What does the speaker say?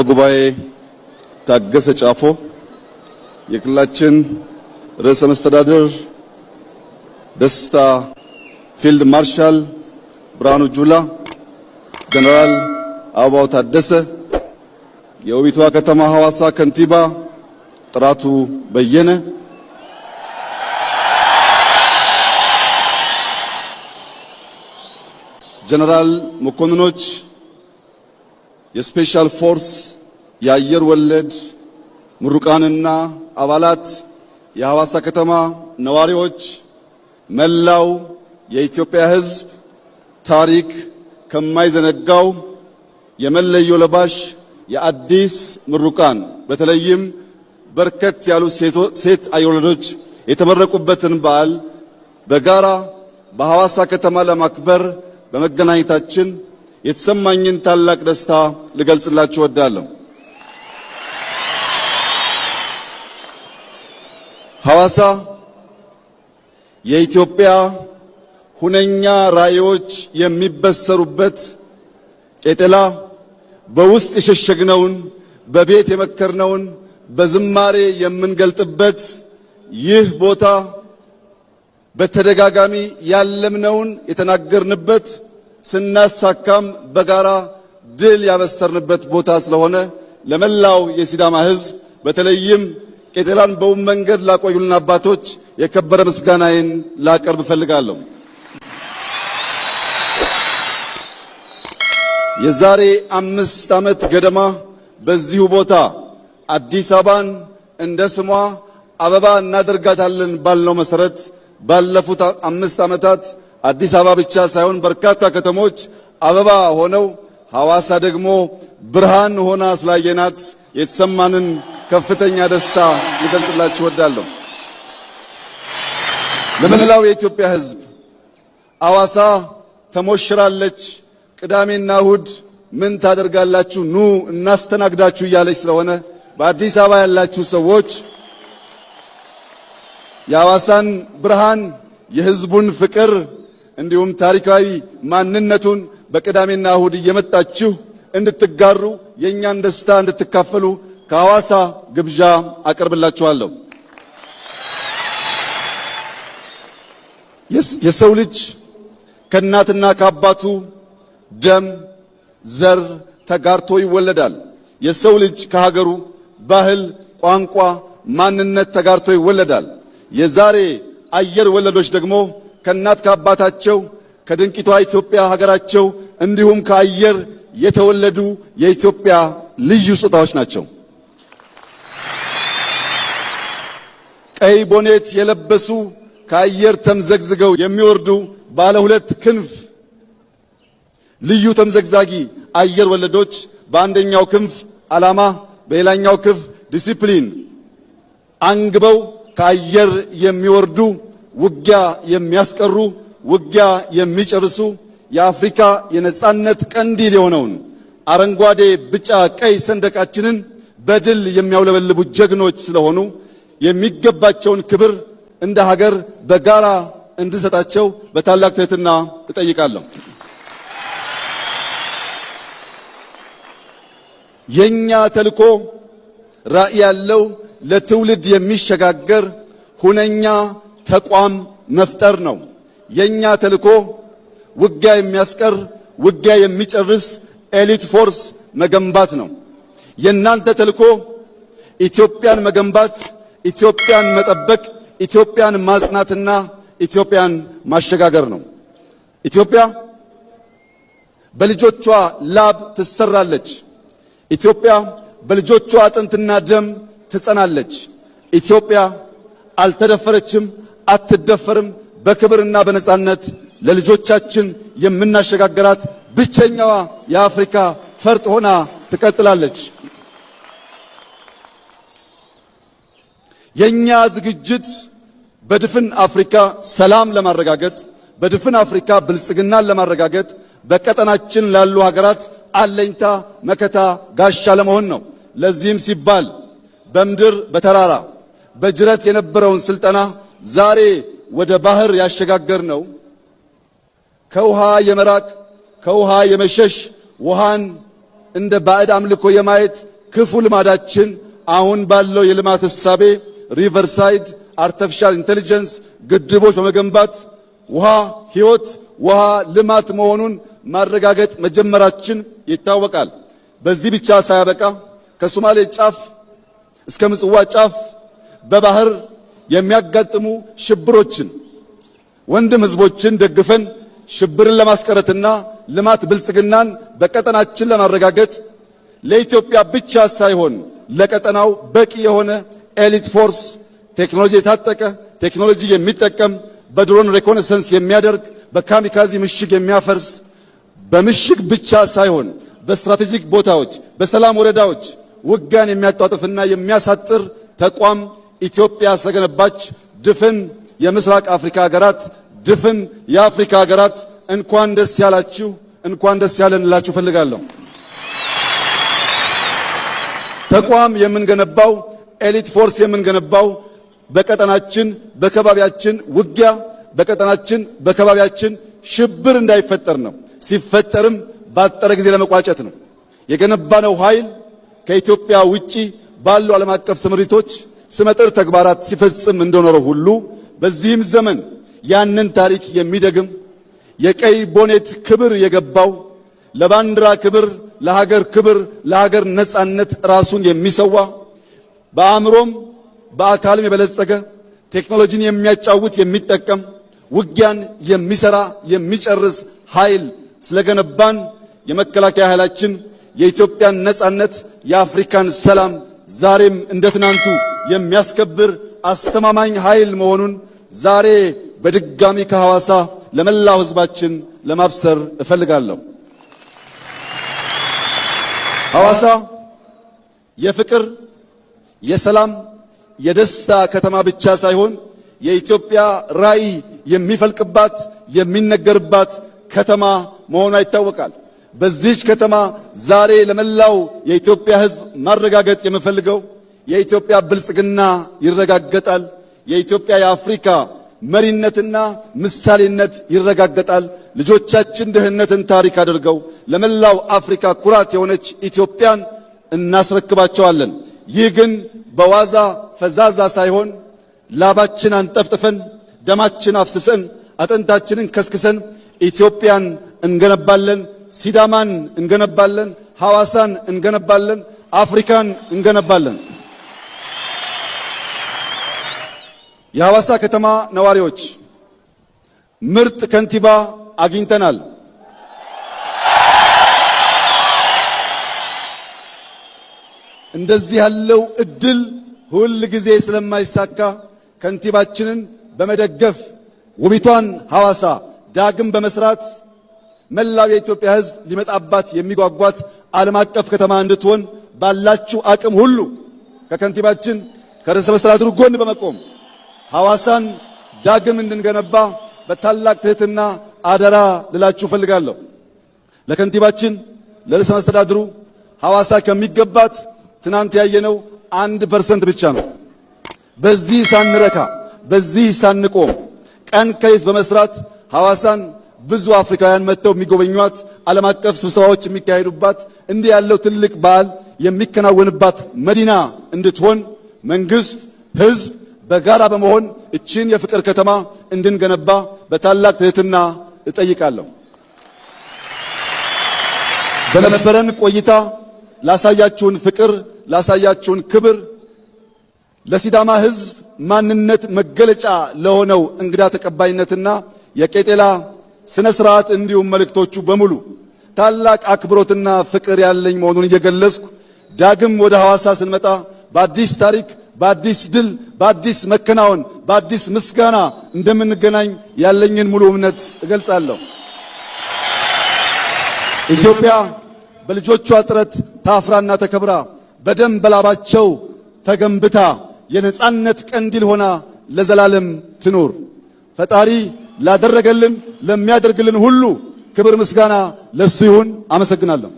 ጉባኤ ታገሰ ጫፎ፣ የክልላችን ርዕሰ መስተዳድር ደስታ ፊልድ ማርሻል ብርሃኑ ጁላ፣ ጀነራል አበባው ታደሰ፣ የውቢቷ ከተማ ሐዋሳ ከንቲባ ጥራቱ በየነ፣ ጀነራል መኮንኖች፣ የስፔሻል ፎርስ የአየር ወለድ ምሩቃንና አባላት፣ የሐዋሳ ከተማ ነዋሪዎች፣ መላው የኢትዮጵያ ሕዝብ ታሪክ ከማይዘነጋው የመለዮ ለባሽ የአዲስ ምሩቃን በተለይም በርከት ያሉ ሴት አየር ወለዶች የተመረቁበትን በዓል በጋራ በሐዋሳ ከተማ ለማክበር በመገናኘታችን የተሰማኝን ታላቅ ደስታ ልገልጽላችሁ እወዳለሁ። ሐዋሳ የኢትዮጵያ ሁነኛ ራዕዮች የሚበሰሩበት፣ ቄጠላ በውስጥ የሸሸግነውን በቤት የመከርነውን በዝማሬ የምንገልጥበት፣ ይህ ቦታ በተደጋጋሚ ያለምነውን የተናገርንበት ስናሳካም በጋራ ድል ያበሰርንበት ቦታ ስለሆነ ለመላው የሲዳማ ሕዝብ በተለይም ቄጠላን በውብ መንገድ ላቆዩልን አባቶች የከበረ ምስጋናዬን ላቀርብ እፈልጋለሁ። የዛሬ 5 ዓመት ገደማ በዚሁ ቦታ አዲስ አበባን እንደ ስሟ አበባ እናደርጋታለን ባልነው መሰረት ባለፉት 5 ዓመታት አዲስ አበባ ብቻ ሳይሆን በርካታ ከተሞች አበባ ሆነው ሐዋሳ ደግሞ ብርሃን ሆና ስላየናት የተሰማንን ከፍተኛ ደስታ ልገልጽላችሁ እወዳለሁ። ለመላው የኢትዮጵያ ሕዝብ ሐዋሳ ተሞሽራለች። ቅዳሜና እሁድ ምን ታደርጋላችሁ? ኑ እናስተናግዳችሁ እያለች ስለሆነ በአዲስ አበባ ያላችሁ ሰዎች የሐዋሳን ብርሃን፣ የሕዝቡን ፍቅር እንዲሁም ታሪካዊ ማንነቱን በቅዳሜና እሁድ እየመጣችሁ እንድትጋሩ የእኛን ደስታ እንድትካፈሉ ከሐዋሳ ግብዣ አቀርብላችኋለሁ። የሰው ልጅ ከእናትና ከአባቱ ደም ዘር ተጋርቶ ይወለዳል። የሰው ልጅ ከሀገሩ ባህል፣ ቋንቋ፣ ማንነት ተጋርቶ ይወለዳል። የዛሬ አየር ወለዶች ደግሞ ከእናት ከአባታቸው ከድንቂቷ ኢትዮጵያ ሀገራቸው እንዲሁም ከአየር የተወለዱ የኢትዮጵያ ልዩ ስጦታዎች ናቸው። ቀይ ቦኔት የለበሱ ከአየር ተምዘግዝገው የሚወርዱ ባለ 2 ክንፍ ልዩ ተምዘግዛጊ አየር ወለዶች በአንደኛው ክንፍ ዓላማ፣ በሌላኛው ክንፍ ዲሲፕሊን አንግበው ከአየር የሚወርዱ ውጊያ የሚያስቀሩ ውጊያ የሚጨርሱ የአፍሪካ የነጻነት ቀንዲል የሆነውን አረንጓዴ፣ ቢጫ፣ ቀይ ሰንደቃችንን በድል የሚያውለበልቡ ጀግኖች ስለሆኑ የሚገባቸውን ክብር እንደ ሀገር በጋራ እንድሰጣቸው በታላቅ ትህትና እጠይቃለሁ። የኛ ተልኮ ራዕይ ያለው ለትውልድ የሚሸጋገር ሁነኛ ተቋም መፍጠር ነው። የኛ ተልኮ ውጊያ የሚያስቀር ውጊያ የሚጨርስ ኤሊት ፎርስ መገንባት ነው። የናንተ ተልኮ ኢትዮጵያን መገንባት፣ ኢትዮጵያን መጠበቅ፣ ኢትዮጵያን ማጽናትና ኢትዮጵያን ማሸጋገር ነው። ኢትዮጵያ በልጆቿ ላብ ትሰራለች። ኢትዮጵያ በልጆቿ አጥንትና ደም ትጸናለች። ኢትዮጵያ አልተደፈረችም፣ አትደፈርም። በክብርና በነጻነት ለልጆቻችን የምናሸጋግራት ብቸኛዋ የአፍሪካ ፈርጥ ሆና ትቀጥላለች። የኛ ዝግጅት በድፍን አፍሪካ ሰላም ለማረጋገጥ፣ በድፍን አፍሪካ ብልጽግናን ለማረጋገጥ፣ በቀጠናችን ላሉ ሀገራት አለኝታ መከታ ጋሻ ለመሆን ነው። ለዚህም ሲባል በምድር በተራራ በጅረት የነበረውን ስልጠና ዛሬ ወደ ባህር ያሸጋገር ነው። ከውሃ የመራቅ ከውሃ የመሸሽ ውሃን እንደ ባዕድ አምልኮ የማየት ክፉ ልማዳችን አሁን ባለው የልማት እሳቤ ሪቨርሳይድ አርቲፊሻል ኢንተለጀንስ ግድቦች በመገንባት ውሃ ሕይወት፣ ውሃ ልማት መሆኑን ማረጋገጥ መጀመራችን ይታወቃል። በዚህ ብቻ ሳያበቃ ከሶማሌ ጫፍ እስከ ምጽዋ ጫፍ በባህር የሚያጋጥሙ ሽብሮችን ወንድም ህዝቦችን ደግፈን ሽብርን ለማስቀረትና ልማት ብልጽግናን በቀጠናችን ለማረጋገጥ ለኢትዮጵያ ብቻ ሳይሆን ለቀጠናው በቂ የሆነ ኤሊት ፎርስ ቴክኖሎጂ የታጠቀ ቴክኖሎጂ የሚጠቀም በድሮን ሪኮነሰንስ የሚያደርግ በካሚካዚ ምሽግ የሚያፈርስ በምሽግ ብቻ ሳይሆን በስትራቴጂክ ቦታዎች በሰላም ወረዳዎች ውጋን የሚያጧጥፍና የሚያሳጥር ተቋም ኢትዮጵያ ስለገነባች ድፍን የምስራቅ አፍሪካ ሀገራት ድፍን የአፍሪካ ሀገራት እንኳን ደስ ያላችሁ እንኳን ደስ ያለን እላችሁ ፈልጋለሁ። ተቋም የምንገነባው ኤሊት ፎርስ የምንገነባው በቀጠናችን በከባቢያችን ውጊያ በቀጠናችን በከባቢያችን ሽብር እንዳይፈጠር ነው። ሲፈጠርም ባጠረ ጊዜ ለመቋጨት ነው። የገነባነው ኃይል ከኢትዮጵያ ውጪ ባሉ ዓለም አቀፍ ስምሪቶች ስመጥር ተግባራት ሲፈጽም እንደኖረው ሁሉ በዚህም ዘመን ያንን ታሪክ የሚደግም የቀይ ቦኔት ክብር የገባው ለባንዲራ ክብር፣ ለሀገር ክብር፣ ለሀገር ነጻነት ራሱን የሚሰዋ በአእምሮም በአካልም የበለጸገ ቴክኖሎጂን የሚያጫውት የሚጠቀም ውጊያን የሚሰራ የሚጨርስ ኃይል ስለገነባን የመከላከያ ኃይላችን የኢትዮጵያን ነጻነት የአፍሪካን ሰላም ዛሬም እንደ ትናንቱ የሚያስከብር አስተማማኝ ኃይል መሆኑን ዛሬ በድጋሚ ከሐዋሳ ለመላው ሕዝባችን ለማብሰር እፈልጋለሁ። ሐዋሳ የፍቅር፣ የሰላም፣ የደስታ ከተማ ብቻ ሳይሆን የኢትዮጵያ ራዕይ የሚፈልቅባት የሚነገርባት ከተማ መሆኗ ይታወቃል። በዚህች ከተማ ዛሬ ለመላው የኢትዮጵያ ሕዝብ ማረጋገጥ የምፈልገው የኢትዮጵያ ብልጽግና ይረጋገጣል። የኢትዮጵያ የአፍሪካ መሪነትና ምሳሌነት ይረጋገጣል። ልጆቻችን ድህነትን ታሪክ አድርገው ለመላው አፍሪካ ኩራት የሆነች ኢትዮጵያን እናስረክባቸዋለን። ይህ ግን በዋዛ ፈዛዛ ሳይሆን ላባችን አንጠፍጥፈን ደማችን አፍስሰን አጥንታችንን ከስክሰን ኢትዮጵያን እንገነባለን። ሲዳማን እንገነባለን። ሐዋሳን እንገነባለን። አፍሪካን እንገነባለን። የሐዋሳ ከተማ ነዋሪዎች ምርጥ ከንቲባ አግኝተናል። እንደዚህ ያለው እድል ሁል ጊዜ ስለማይሳካ ከንቲባችንን በመደገፍ ውቢቷን ሐዋሳ ዳግም በመስራት መላው የኢትዮጵያ ሕዝብ ሊመጣባት የሚጓጓት ዓለም አቀፍ ከተማ እንድትሆን ባላችሁ አቅም ሁሉ ከከንቲባችን ከርዕሰ መስተዳድሩ ጎን በመቆም ሐዋሳን ዳግም እንድንገነባ በታላቅ ትህትና አደራ ልላችሁ ፈልጋለሁ። ለከንቲባችን ለርዕሰ መስተዳድሩ ሐዋሳ ከሚገባት ትናንት ያየነው 1% ብቻ ነው። በዚህ ሳንረካ በዚህ ሳንቆም ቀን ከሌት በመስራት ሐዋሳን ብዙ አፍሪካውያን መጥተው የሚጎበኟት ዓለም አቀፍ ስብሰባዎች የሚካሄዱባት እንዲህ ያለው ትልቅ በዓል የሚከናወንባት መዲና እንድትሆን መንግስት፣ ህዝብ በጋራ በመሆን እቺን የፍቅር ከተማ እንድንገነባ በታላቅ ትህትና እጠይቃለሁ። በነበረን ቆይታ ላሳያችሁን ፍቅር፣ ላሳያችሁን ክብር፣ ለሲዳማ ህዝብ ማንነት መገለጫ ለሆነው እንግዳ ተቀባይነትና የቄጤላ ስነ ስርዓት እንዲሁም መልእክቶቹ በሙሉ ታላቅ አክብሮትና ፍቅር ያለኝ መሆኑን እየገለጽኩ ዳግም ወደ ሐዋሳ ስንመጣ በአዲስ ታሪክ፣ በአዲስ ድል፣ በአዲስ መከናወን፣ በአዲስ ምስጋና እንደምንገናኝ ያለኝን ሙሉ እምነት እገልጻለሁ። ኢትዮጵያ በልጆቿ ጥረት ታፍራና ተከብራ በደም በላባቸው ተገንብታ የነጻነት ቀንዲል ሆና ለዘላለም ትኑር። ፈጣሪ ላደረገልን ለሚያደርግልን ሁሉ ክብር ምስጋና ለሱ ይሁን። አመሰግናለሁ።